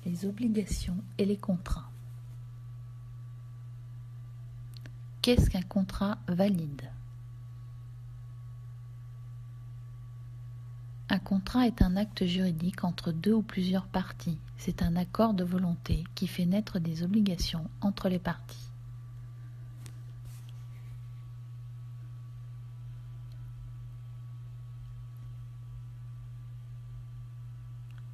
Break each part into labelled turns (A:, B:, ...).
A: les obligations et les contrats. Qu'est-ce qu'un contrat valide ? Un contrat est un acte juridique entre deux ou plusieurs parties. C'est un accord de volonté qui fait naître des obligations entre les parties.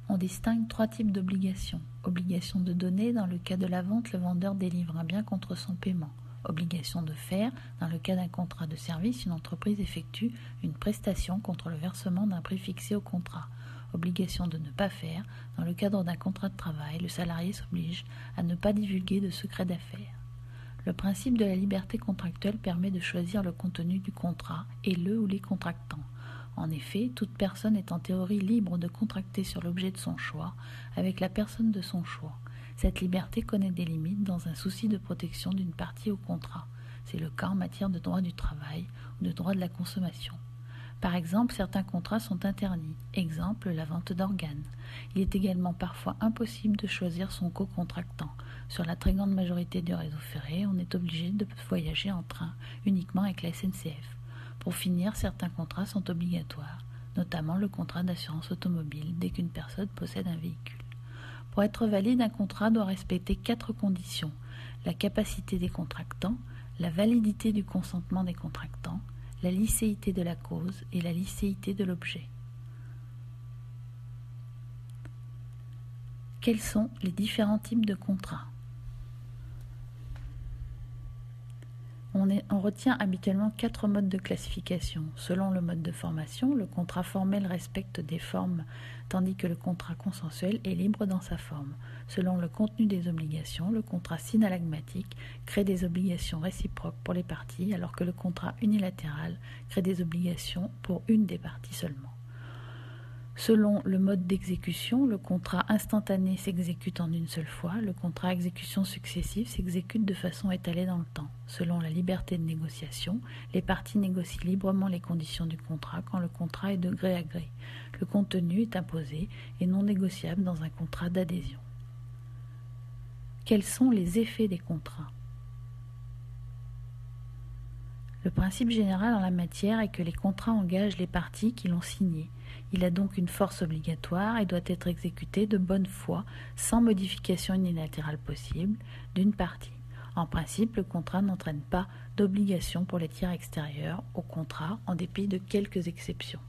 A: On distingue trois types d'obligations. Obligation de donner, dans le cas de la vente, le vendeur délivre un bien contre son paiement. Obligation de faire, dans le cas d'un contrat de service, une entreprise effectue une prestation contre le versement d'un prix fixé au contrat. Obligation de ne pas faire, dans le cadre d'un contrat de travail, le salarié s'oblige à ne pas divulguer de secret d'affaires. Le principe de la liberté contractuelle permet de choisir le contenu du contrat et le ou les contractants. En effet, toute personne est en théorie libre de contracter sur l'objet de son choix avec la personne de son choix. Cette liberté connaît des limites dans un souci de protection d'une partie au contrat. C'est le cas en matière de droit du travail ou de droit de la consommation. Par exemple, certains contrats sont interdits. Exemple, la vente d'organes. Il est également parfois impossible de choisir son co-contractant. Sur la très grande majorité du réseau ferré, on est obligé de voyager en train uniquement avec la SNCF. Pour finir, certains contrats sont obligatoires, notamment le contrat d'assurance automobile dès qu'une personne possède un véhicule. Pour être valide, un contrat doit respecter 4 conditions: la capacité des contractants, la validité du consentement des contractants, la licéité de la cause et la licéité de l'objet. Quels sont les différents types de contrats ? On retient habituellement 4 modes de classification. Selon le mode de formation, le contrat formel respecte des formes, tandis que le contrat consensuel est libre dans sa forme. Selon le contenu des obligations, le contrat synallagmatique crée des obligations réciproques pour les parties, alors que le contrat unilatéral crée des obligations pour une des parties seulement. Selon le mode d'exécution, le contrat instantané s'exécute en une seule fois, le contrat à exécution successive s'exécute de façon étalée dans le temps. Selon la liberté de négociation, les parties négocient librement les conditions du contrat quand le contrat est de gré à gré. Le contenu est imposé et non négociable dans un contrat d'adhésion. Quels sont les effets des contrats ? Le principe général en la matière est que les contrats engagent les parties qui l'ont signé. Il a donc une force obligatoire et doit être exécuté de bonne foi, sans modification unilatérale possible, d'une partie. En principe, le contrat n'entraîne pas d'obligation pour les tiers extérieurs au contrat, en dépit de quelques exceptions.